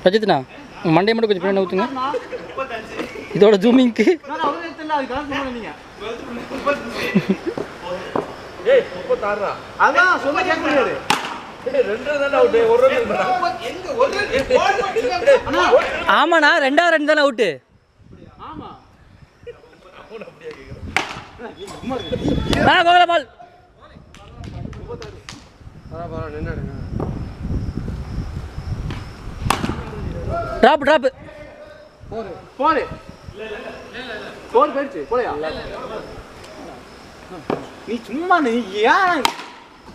ரஜித்ண்ணா Monday மட்டும் கொஞ்சம் பின்னாடி ஊற்றுங்க. இதோட ஜூமிங்க்கு ஆமாண்ணா 2 தானே அவுட்டு. கோகல பால் ட்ராப் நீ சும்மா நீ ஏன்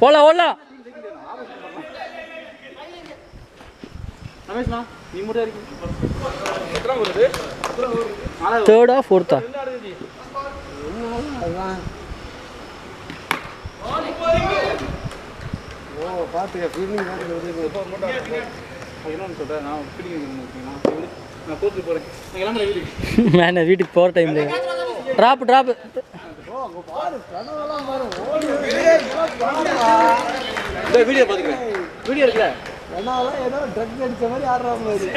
ஓடலாம் ரமேஷ்ண்ணா நீ மட்டும் இருக்கு. தேர்டா ஃபோர்த்தா பார்த்துக்க ஃபீல்டிங் இன்னொன்று சொல்கிறேன். நான் ஃபீல்டிங் நான் கோர்த்துட்டு போகிறேன். நான் கிளம்புறேன் வீட்டுக்கு. நான் வீட்டுக்கு போகிற டைமில் ட்ராப் வீடியோ பார்த்துக்கிறேன். வீடியோ இருக்குல்ல ஏதோ ட்ரக் அடித்த மாதிரி ஆடுற மாதிரி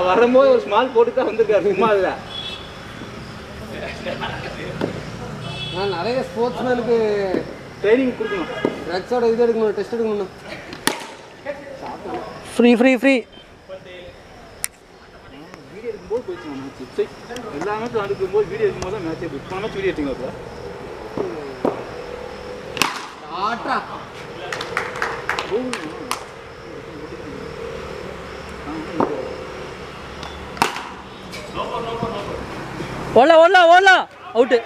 வரும்போது ஒரு ஸ்மால் போட்டு தான் வந்திருக்காரு. சும்மா இல்லை நான் நிறைய ஸ்போர்ட்ஸ்மேனுக்கு ட்ரைனிங் கொடுக்கணும். ட்ரக்ஸோட இது எடுக்கணும், டெஸ்ட் எடுக்கணும். ஃப்ரீ வீடியோ எடுக்கும்போது போயிடுச்சு மேட்ச். எல்லா மேட்சும் நடக்கும்போது வீடியோ எடுக்கும்போது தான் மேட்சே போய் போன மேட்ச் வீடியோ எடுத்தீங்க. ஆட்டா ஓடலாம் அவுட்டு.